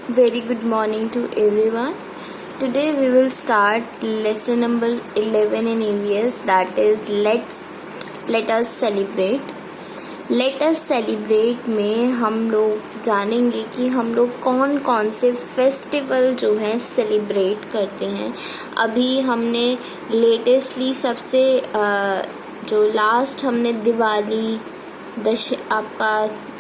Very good morning to everyone. Today we will start lesson number 11 in EVS, that is let us celebrate. Let us celebrate में हम लोग जानेंगे कि हम लोग कौन कौन से फेस्टिवल जो हैं सेलिब्रेट करते हैं. अभी हमने लेटेस्टली सबसे जो लास्ट हमने दिवाली आपका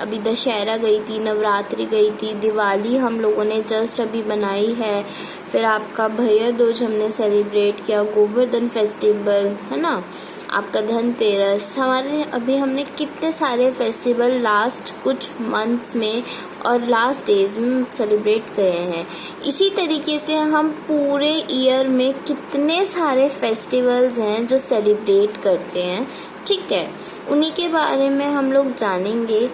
अभी दशहरा गई थी, नवरात्रि गई थी, दिवाली हम लोगों ने जस्ट अभी बनाई है. फिर आपका भैया दूज हमने सेलिब्रेट किया, गोवर्धन फेस्टिवल है ना, आपका धनतेरस. हमारे अभी हमने कितने सारे फेस्टिवल लास्ट कुछ मंथ्स में और लास्ट डेज में सेलिब्रेट गए हैं. इसी तरीके से हम पूरे ईयर में कितने सारे फेस्टिवल्स हैं जो सेलिब्रेट करते हैं. ठीक है, उन्हीं के बारे में हम लोग जानेंगे.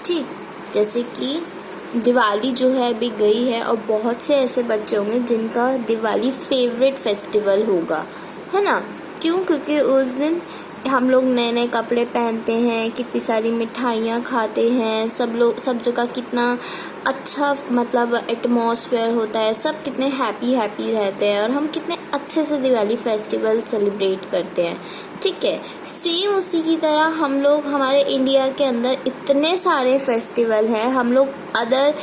ठीक, जैसे कि दिवाली जो है अभी गई है और बहुत से ऐसे बच्चे होंगे जिनका दिवाली फेवरेट फेस्टिवल होगा, है ना. क्यों? क्योंकि उस दिन हम लोग नए नए कपड़े पहनते हैं, कितनी सारी मिठाइयाँ खाते हैं, सब जगह कितना अच्छा मतलब एटमॉस्फेयर होता है, सब कितने हैप्पी रहते हैं और हम कितने अच्छे से दिवाली फेस्टिवल सेलिब्रेट करते हैं. ठीक है, सेम उसी की तरह हम लोग हमारे इंडिया के अंदर इतने सारे फेस्टिवल हैं. हम लोग अदर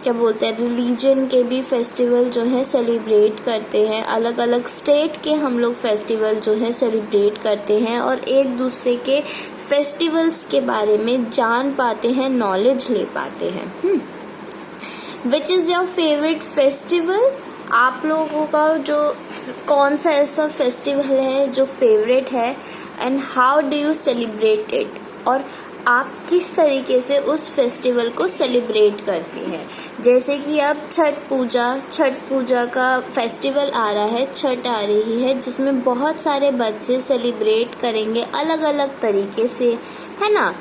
क्या बोलते हैं रिलीजन के भी फेस्टिवल जो है सेलिब्रेट करते हैं. अलग अलग स्टेट के हम लोग फेस्टिवल जो है सेलिब्रेट करते हैं और एक दूसरे के फेस्टिवल्स के बारे में जान पाते हैं, नॉलेज ले पाते हैं. Which is your favourite festival? आप लोगों का जो कौन सा ऐसा फेस्टिवल है जो फेवरेट है and how do you celebrate it, और आप किस तरीके से उस फेस्टिवल को सेलिब्रेट करते हैं. जैसे कि अब छठ पूजा का फेस्टिवल आ रहा है, छठ आ रही है, जिसमें बहुत सारे बच्चे सेलिब्रेट करेंगे अलग अलग तरीके से, है ना.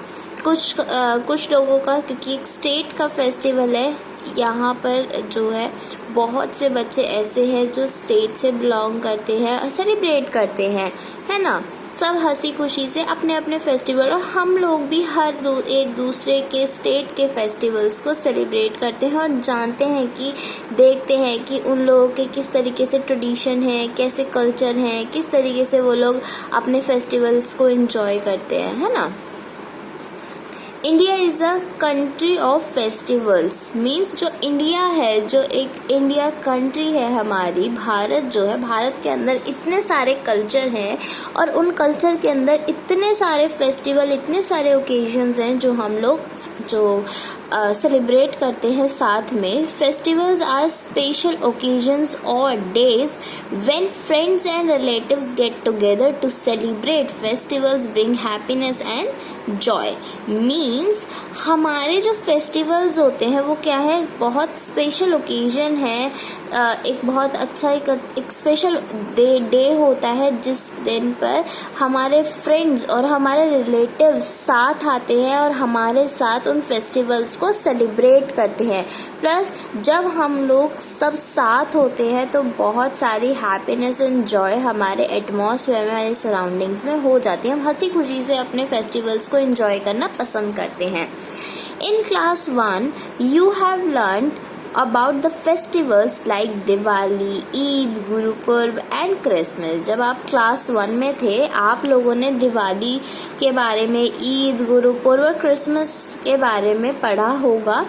कुछ लोगों का, क्योंकि एक स्टेट का फेस्टिवल है, यहाँ पर जो है बहुत से बच्चे ऐसे हैं जो स्टेट से बिलोंग करते हैं और सेलिब्रेट करते हैं, है ना. सब हंसी खुशी से अपने अपने फेस्टिवल, और हम लोग भी एक दूसरे के स्टेट के फेस्टिवल्स को सेलिब्रेट करते हैं और जानते हैं कि देखते हैं कि उन लोगों के किस तरीके से ट्रेडिशन है, कैसे कल्चर हैं, किस तरीके से वो लोग अपने फेस्टिवल्स को एंजॉय करते हैं, है ना. India is a country of festivals. Means जो इंडिया है, जो एक इंडिया कंट्री है हमारी, भारत जो है, भारत के अंदर इतने सारे कल्चर हैं और उन कल्चर के अंदर इतने सारे फेस्टिवल, इतने सारे ओकेजन्स हैं जो हम लोग सेलिब्रेट करते हैं साथ में. फेस्टिवल्स आर स्पेशल ओकेजन्स और days when friends and relatives get together to celebrate. Festivals bring happiness and joy. Means हमारे जो फेस्टिवल्स होते हैं वो क्या है, बहुत स्पेशल ओकेजन है. एक बहुत अच्छा एक स्पेशल डे होता है जिस दिन पर हमारे फ्रेंड्स और हमारे रिलेटिव्स साथ आते हैं और हमारे साथ उन फेस्टिवल्स को सेलिब्रेट करते हैं. प्लस जब हम लोग सब साथ होते हैं तो बहुत सारी हैप्पीनेस एंड जॉय हमारे एटमॉस्फेयर में, हमारे सराउंडिंग्स में हो जाती है. हम हंसी खुशी से अपने फेस्टिवल्स को एंजॉय करना पसंद करते हैं. In class 1 you have learn about the festivals like Diwali, Eid, Gurpurab and Christmas. जब आप क्लास 1 में थे, आप लोगों ने दिवाली के बारे में, ईद, गुरुपर्व और क्रिसमस के बारे में पढ़ा होगा.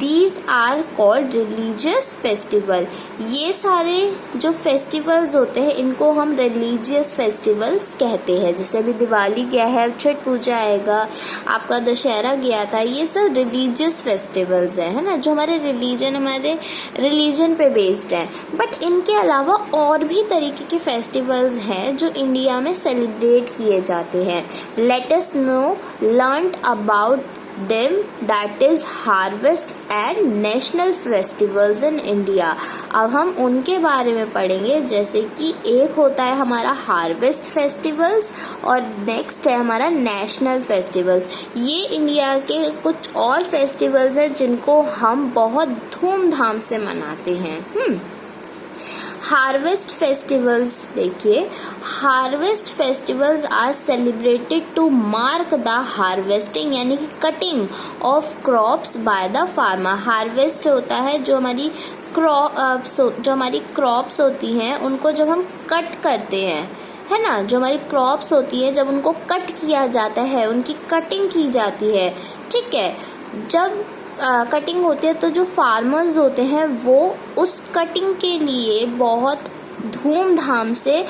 These are called religious festival. ये सारे जो फेस्टिवल्स होते हैं इनको हम रिलीजियस फेस्टिवल्स कहते हैं. जैसे अभी दिवाली गया है, छठ पूजा आएगा, आपका दशहरा गया था, ये सब रिलीजियस फेस्टिवल्स हैं, है ना, जो हमारे रिलीजन पे बेस्ड है. बट इनके अलावा और भी तरीके के फेस्टिवल्स हैं जो इंडिया में सेलिब्रेट किए जाते हैं. Let us know learn about them, that is harvest and national festivals in India. अब हम उनके बारे में पढ़ेंगे. जैसे कि एक होता है हमारा हार्वेस्ट फेस्टिवल्स और नेक्स्ट है हमारा नेशनल फेस्टिवल्स. ये इंडिया के कुछ और फेस्टिवल्स हैं जिनको हम बहुत धूमधाम से मनाते हैं. हार्वेस्ट फेस्टिवल्स, देखिए harvest festivals are celebrated to mark the harvesting यानी कि cutting of crops by the farmer. Harvest होता है जो हमारी क्रॉप्स होती हैं उनको जब हम कट करते हैं, है ना, जो हमारी क्रॉप्स होती है जब उनको कट किया जाता है, उनकी कटिंग की जाती है, ठीक है। जब कटिंग होती है तो जो फार्मर्स होते हैं वो उस कटिंग के लिए बहुत धूमधाम से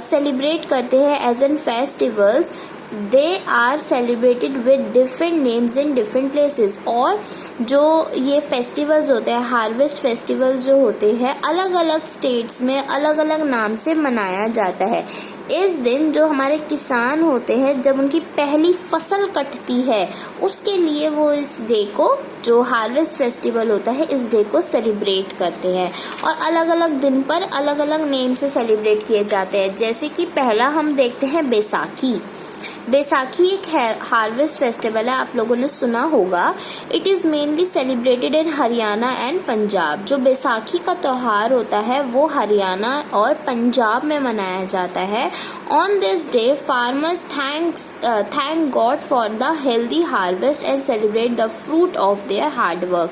सेलिब्रेट करते हैं as an festivals. They are celebrated with different names in different places. और जो ये फेस्टिवल्स होते हैं, हार्वेस्ट फेस्टिवल्स जो होते हैं, अलग अलग स्टेट्स में अलग अलग नाम से मनाया जाता है। इस दिन जो हमारे किसान होते हैं जब उनकी पहली फसल कटती है उसके लिए वो इस डे को, जो हार्वेस्ट फेस्टिवल होता है, इस डे को सेलिब्रेट करते हैं और अलग अलग दिन पर अलग अलग नेम से सेलिब्रेट किए जाते हैं। जैसे कि पहला हम देखते हैं बैसाखी। बैसाखी एक हार्वेस्ट फेस्टिवल है, आप लोगों ने सुना होगा। It is mainly celebrated in Haryana and Punjab. जो बैसाखी का त्यौहार होता है वो हरियाणा और पंजाब में मनाया जाता है। On this day farmers thank God for the healthy harvest and celebrate the fruit of their hard work.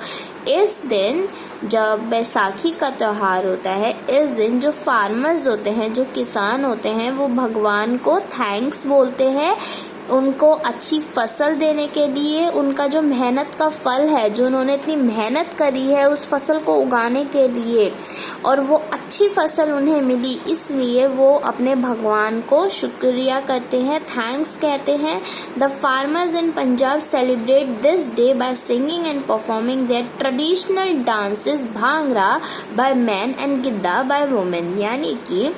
इस दिन जब बैसाखी का त्यौहार होता है, इस दिन जो फार्मर्स होते हैं, जो किसान होते हैं, वो भगवान को थैंक्स बोलते हैं उनको अच्छी फसल देने के लिए। उनका जो मेहनत का फल है, जो उन्होंने इतनी मेहनत करी है उस फसल को उगाने के लिए और वो अच्छी फसल उन्हें मिली, इसलिए वो अपने भगवान को शुक्रिया करते हैं, थैंक्स कहते हैं। The farmers in Punjab celebrate this day by singing and performing there traditional dances bhangra by man and Giddha by women. यानी कि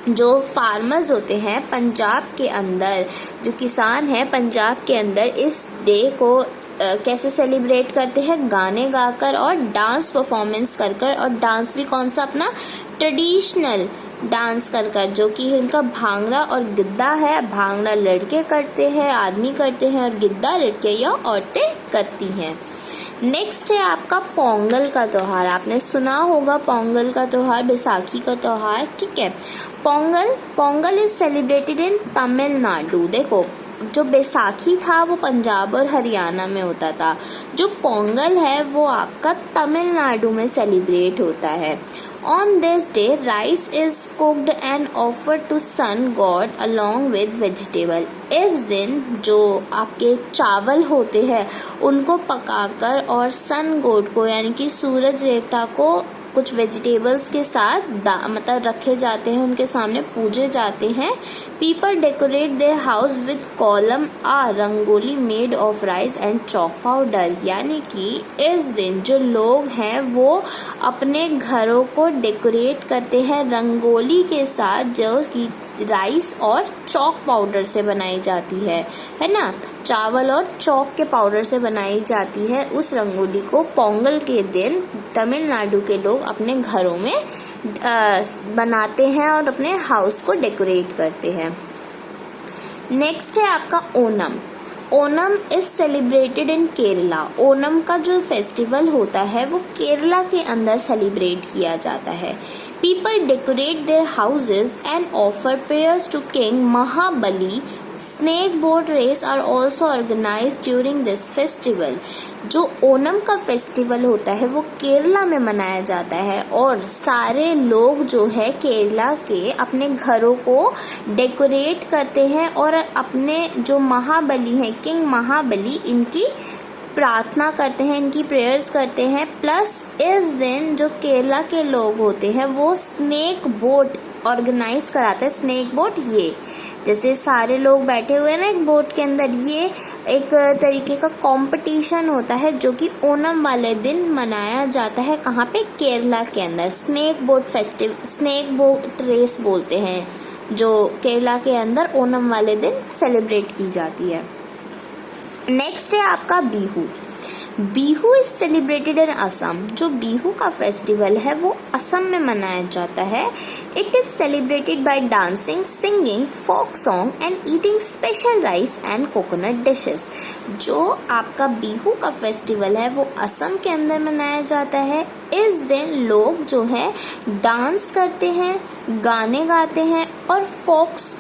जो फार्मर्स होते हैं पंजाब के अंदर, जो किसान हैं पंजाब के अंदर, इस डे को कैसे सेलिब्रेट करते हैं? गाने गाकर और डांस परफॉर्मेंस कर कर। और डांस भी कौन सा? अपना ट्रेडिशनल डांस कर कर, जो कि इनका भांगड़ा और गिद्दा है। भांगड़ा लड़के करते हैं, आदमी करते हैं, और गिद्दा लड़के या औरतें करती हैं। नेक्स्ट है आपका पोंगल का त्यौहार। आपने सुना होगा पोंगल का त्यौहार, बैसाखी का त्यौहार, ठीक है। Pongal is celebrated in Tamil Nadu. देखो, जो बैसाखी था वो पंजाब और हरियाणा में होता था, जो पोंगल है वो आपका तमिलनाडु में सेलिब्रेट होता है। On this day rice is cooked and offered to sun god along with vegetable. इस दिन जो आपके चावल होते हैं उनको पकाकर और सन गॉड को यानी कि सूरज देवता को कुछ वेजिटेबल्स के साथ मतलब रखे जाते हैं, उनके सामने पूजे जाते हैं। People decorate their house with kolam a rangoli made of rice and chalk powder. यानी कि इस दिन जो लोग हैं वो अपने घरों को डेकोरेट करते हैं रंगोली के साथ, जो कि राइस और चॉक पाउडर से बनाई जाती है ना, चावल और चॉक के पाउडर से बनाई जाती है। उस रंगोली को पोंगल के दिन तमिलनाडु के लोग अपने घरों में बनाते हैं और अपने हाउस को डेकोरेट करते हैं। नेक्स्ट है आपका Onam. Onam is celebrated in Kerala. Onam का जो फेस्टिवल होता है वो केरला के अंदर सेलिब्रेट किया जाता है। People decorate their houses and offer prayers to king Mahabali. Snake boat race are also organise during this festival. जो ओनम का फेस्टिवल होता है वो केरला में मनाया जाता है और सारे लोग जो है केरला के अपने घरों को डेकोरेट करते हैं और अपने जो महाबली हैं, किंग महाबली, इनकी प्रार्थना करते हैं, इनकी प्रेयर्स करते हैं। प्लस इस दिन जो केरला के लोग होते हैं वो स्नेक बोट ऑर्गेनाइज कराते हैं। स्नेक बोट, ये जैसे सारे लोग बैठे हुए हैं ना एक बोट के अंदर, ये एक तरीके का कंपटीशन होता है जो कि ओनम वाले दिन मनाया जाता है। कहाँ पे? केरला के अंदर। स्नेक बोट रेस बोलते हैं, जो केरला के अंदर ओनम वाले दिन सेलिब्रेट की जाती है। नेक्स्ट है आपका Bihu. Bihu is celebrated in Assam. जो बिहू का फेस्टिवल है वो असम में मनाया जाता है। It is celebrated by dancing, singing, folk song and eating special rice and coconut dishes. जो आपका बिहू का फेस्टिवल है वो असम के अंदर मनाया जाता है। इस दिन लोग जो है डांस करते हैं, गाने गाते हैं और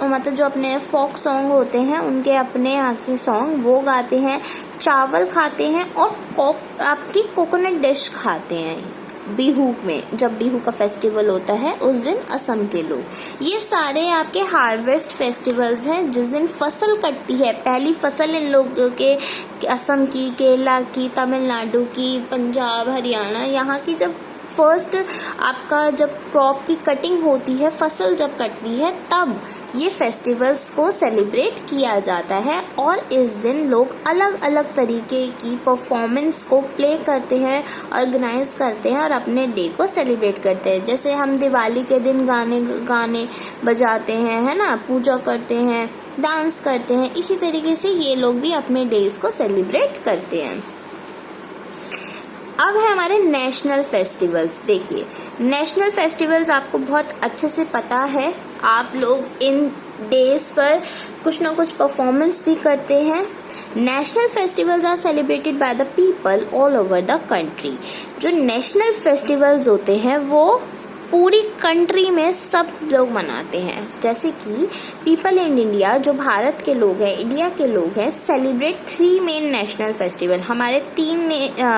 मतलब जो अपने फोक सॉन्ग होते हैं उनके अपने यहाँ के सॉन्ग वो गाते हैं, चावल खाते हैं और आपकी कोकोनट डिश खाते हैं बिहू में। जब बिहू का फेस्टिवल होता है उस दिन असम के लोग, ये सारे आपके हार्वेस्ट फेस्टिवल्स हैं जिस दिन फसल कटती है। पहली फसल इन लोगों के असम की, केरला की, तमिलनाडु की, पंजाब, हरियाणा यहाँ की जब फर्स्ट आपका जब क्रॉप की कटिंग होती है, फसल जब कटती है, तब ये फेस्टिवल्स को सेलिब्रेट किया जाता है। और इस दिन लोग अलग अलग तरीके की परफॉर्मेंस को प्ले करते हैं, ऑर्गेनाइज करते हैं और अपने डे को सेलिब्रेट करते हैं। जैसे हम दिवाली के दिन गाने बजाते हैं, है ना, पूजा करते हैं, डांस करते हैं, इसी तरीके से ये लोग भी अपने डेज को सेलिब्रेट करते हैं। अब है हमारे नेशनल फेस्टिवल्स। देखिए, नेशनल फेस्टिवल्स आपको बहुत अच्छे से पता है, आप लोग इन डेज पर कुछ ना कुछ परफॉर्मेंस भी करते हैं। National festivals are celebrated by the people all over the country. जो नेशनल फेस्टिवल्स होते हैं वो पूरी कंट्री में सब लोग मनाते हैं। जैसे कि पीपल इन इंडिया, जो भारत के लोग हैं, इंडिया के लोग हैं, सेलिब्रेट 3 मेन नेशनल फेस्टिवल। हमारे 3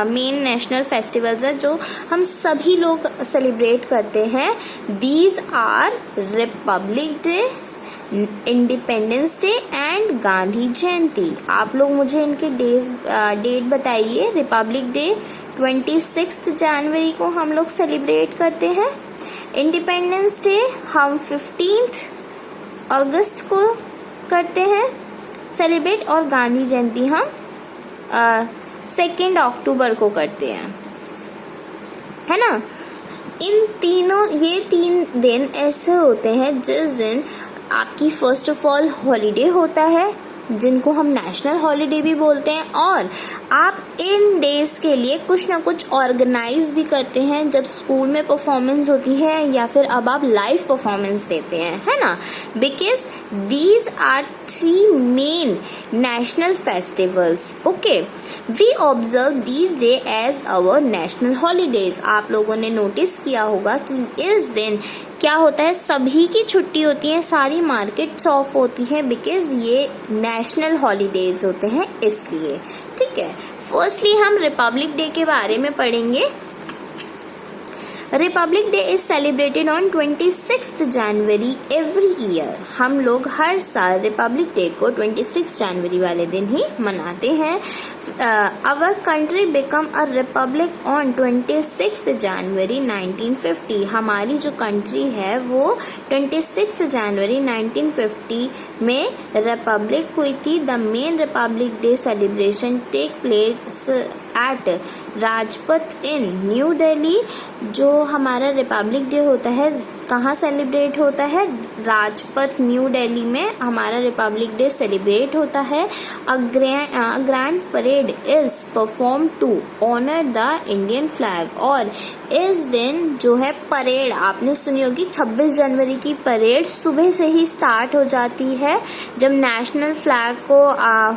मेन नेशनल फेस्टिवल्स हैं जो हम सभी लोग सेलिब्रेट करते हैं। These are republic day, independence day and Gandhi Jayanti. आप लोग मुझे इनके डेट बताइए। रिपब्लिक डे 26 जनवरी को हम लोग सेलिब्रेट करते हैं। इंडिपेंडेंस डे हम 15 अगस्त को करते हैं सेलिब्रेट, और गांधी जयंती हम 2 अक्टूबर को करते हैं, है ना। ये 3 दिन ऐसे होते हैं जिस दिन आपकी फर्स्ट ऑफ ऑल हॉलीडे होता है, जिनको हम नेशनल हॉलीडे भी बोलते हैं, और आप इन डेज के लिए कुछ ना कुछ ऑर्गेनाइज भी करते हैं। जब स्कूल में परफॉर्मेंस होती है या फिर अब आप लाइव परफॉर्मेंस देते हैं, है ना, because these are 3 main national festivals. Okay, we observe these day as our national holidays. आप लोगों ने नोटिस किया होगा कि इस दिन क्या होता है, सभी की छुट्टी होती है, सारी मार्केट्स ऑफ होती हैं, बिकॉज ये नेशनल हॉलीडेज होते हैं इसलिए। ठीक है, फर्स्टली हम रिपब्लिक डे के बारे में पढ़ेंगे। Republic day is celebrated on 26 January every year. हम लोग हर साल रिपब्लिक डे को 26 जनवरी वाले दिन ही मनाते हैं। Our country become a republic on 26 जनवरी 1950। हमारी जो कंट्री है वो 26 जनवरी 1950 में रिपब्लिक हुई थी। The main republic day celebration take place at Rajpath in New Delhi. जो हमारा रिपब्लिक डे होता है कहाँ सेलिब्रेट होता है? राजपथ न्यू दिल्ली में हमारा रिपब्लिक डे सेलिब्रेट होता है। A grand parade is perform to honour the Indian flag. और इस दिन जो है परेड, आपने सुनी होगी 26 जनवरी की परेड सुबह से ही स्टार्ट हो जाती है, जब नेशनल फ्लैग को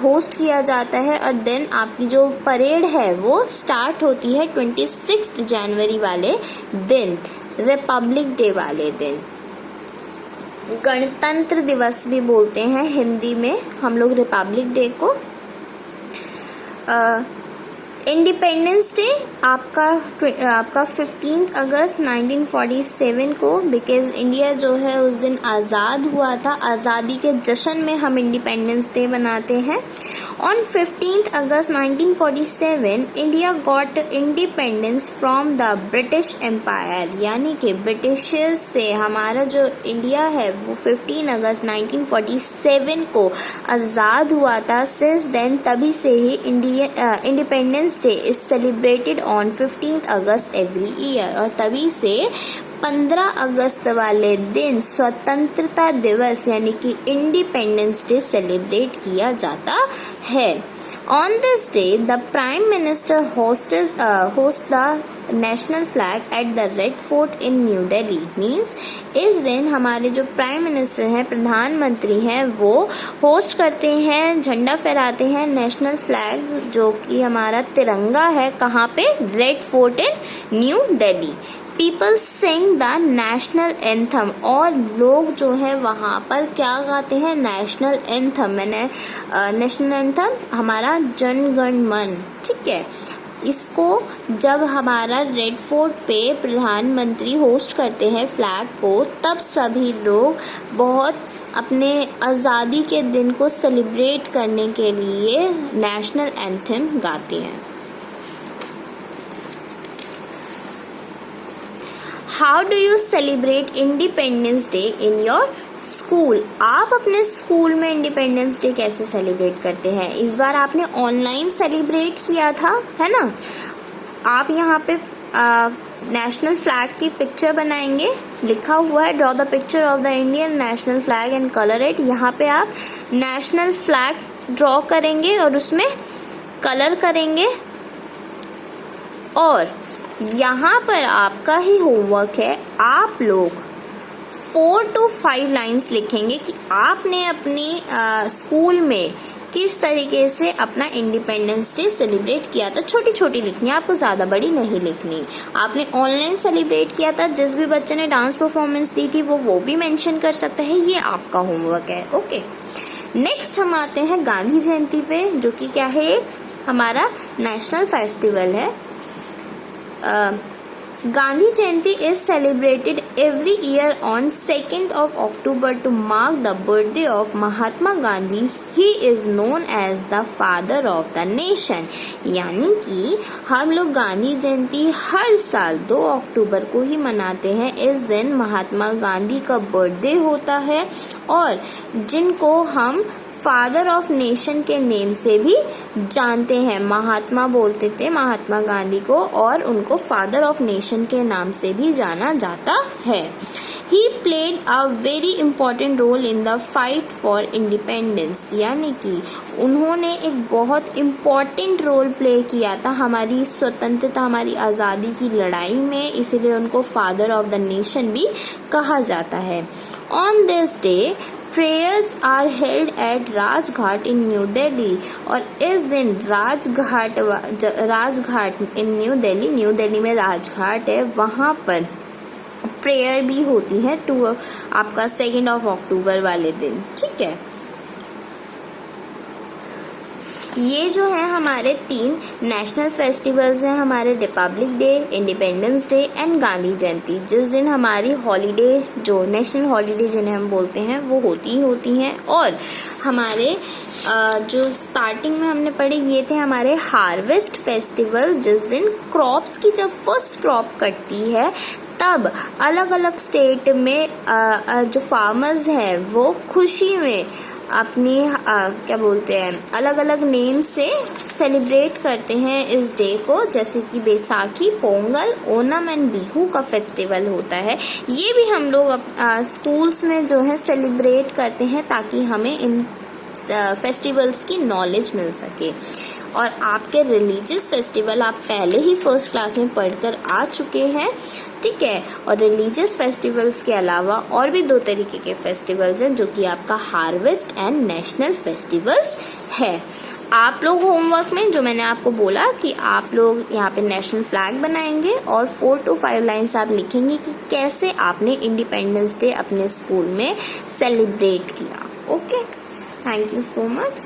होस्ट किया जाता है। और देन आपकी जो परेड है वो स्टार्ट होती है 26 जनवरी वाले दिन, रिपब्लिक डे वाले दिन। गणतंत्र दिवस भी बोलते हैं हिंदी में हम लोग रिपब्लिक डे को। इंडिपेंडेंस डे आपका 15 अगस्त 1947 को, बिकॉज इंडिया जो है उस दिन आज़ाद हुआ था। आज़ादी के जश्न में हम इंडिपेंडेंस डे मनाते हैं। On 15 August 1947 India got independence from the British empire, यानी कि ब्रिटिशर्स से हमारा जो इंडिया है वो 15 अगस्त 1947 को आज़ाद हुआ था। सिंस देन तभी से ही independence day is celebrated on 15 August every year. और तभी से 15 अगस्त वाले दिन स्वतंत्रता दिवस यानी कि इंडिपेंडेंस डे सेलिब्रेट किया जाता है। On this day the prime minister host the national flag at the red fort in New Delhi. Means इस दिन हमारे जो प्राइम मिनिस्टर हैं, प्रधानमंत्री हैं, वो होस्ट करते हैं, झंडा फहराते हैं नेशनल फ्लैग जो कि हमारा तिरंगा है। कहाँ पे? Red fort in New Delhi. People sing the national anthem, और लोग जो है वहाँ पर क्या गाते हैं, नेशनल एंथम। मैंने नेशनल एंथम हमारा जन गण मन, ठीक है। इसको जब हमारा रेड फोर्ट पे प्रधानमंत्री होस्ट करते हैं फ्लैग को, तब सभी लोग बहुत अपने आज़ादी के दिन को सेलिब्रेट करने के लिए नेशनल एंथम गाते हैं। How do you celebrate independence day in your school? आप अपने स्कूल में इंडिपेंडेंस डे कैसे सेलिब्रेट करते हैं? इस बार आपने ऑनलाइन सेलिब्रेट किया था, है ना। आप यहाँ पे नेशनल फ्लैग की पिक्चर बनाएंगे, लिखा हुआ है draw the picture of the Indian national flag and colour it. यहाँ पे आप नेशनल फ्लैग ड्रॉ करेंगे और उसमें कलर करेंगे, और यहाँ पर आपका ही होमवर्क है, आप लोग 4 to 5 लाइन्स लिखेंगे कि आपने अपनी स्कूल में किस तरीके से अपना इंडिपेंडेंस डे सेलिब्रेट किया था। छोटी छोटी लिखनी है, आपको ज़्यादा बड़ी नहीं लिखनी। आपने ऑनलाइन सेलिब्रेट किया था, जिस भी बच्चे ने डांस परफॉर्मेंस दी थी वो भी मेंशन कर सकता है, ये आपका होमवर्क है। ओके, नेक्स्ट हम आते हैं गांधी जयंती पे, जो कि क्या है, एक हमारा नेशनल फेस्टिवल है। Gandhi Jayanti is celebrated every year on 2nd of October to mark the birthday of Mahatma Gandhi. He is known as the father of the nation. यानी कि हम लोग गांधी जयंती हर साल 2 अक्टूबर को ही मनाते हैं। इस दिन महात्मा गांधी का बर्थडे होता है, और जिनको हम फादर ऑफ नेशन के नेम से भी जानते हैं। महात्मा बोलते थे महात्मा गांधी को, और उनको फादर ऑफ नेशन के नाम से भी जाना जाता है। He played a very important role in the fight for independence, यानी कि उन्होंने एक बहुत इम्पॉर्टेंट रोल प्ले किया था हमारी स्वतंत्रता, हमारी आज़ादी की लड़ाई में, इसीलिए उनको फादर ऑफ द नेशन भी कहा जाता है। On this day prayers are held at Rajghat in New Delhi, और इस दिन राजघाट इन न्यू दिल्ली में राजघाट है, वहाँ पर प्रेयर भी होती है टू आपका 2 अक्टूबर वाले दिन, ठीक है। ये जो है हमारे 3 नेशनल फेस्टिवल्स हैं हमारे, republic day, independence day and Gandhi Jayanti, जिस दिन हमारी हॉलीडे, जो नेशनल हॉलीडे जिन्हें हम बोलते हैं, वो होती हैं। और हमारे जो स्टार्टिंग में हमने पढ़े, ये थे हमारे हार्वेस्ट फेस्टिवल, जिस दिन क्रॉप्स की जब फर्स्ट क्रॉप कटती है, तब अलग अलग स्टेट में जो फार्मर्स हैं वो खुशी में अपनी क्या बोलते हैं, अलग अलग नेम से सेलिब्रेट करते हैं इस डे को, जैसे कि बैसाखी, पोंगल, ओनम एंड बिहू का फेस्टिवल होता है। ये भी हम लोग स्कूल्स में जो है सेलिब्रेट करते हैं, ताकि हमें इन फेस्टिवल्स की नॉलेज मिल सके। और आपके रिलीजियस फेस्टिवल आप पहले ही फर्स्ट क्लास में पढ़कर आ चुके हैं, ठीक है। और रिलीजियस फेस्टिवल्स के अलावा और भी 2 तरीके के फेस्टिवल्स हैं, जो कि आपका हार्वेस्ट एंड नेशनल फेस्टिवल्स है। आप लोग होमवर्क में, जो मैंने आपको बोला कि आप लोग यहाँ पे नेशनल फ्लैग बनाएंगे और 4 to 5 लाइन्स आप लिखेंगे कि कैसे आपने इंडिपेंडेंस डे अपने स्कूल में सेलिब्रेट किया। Okay, thank you so much.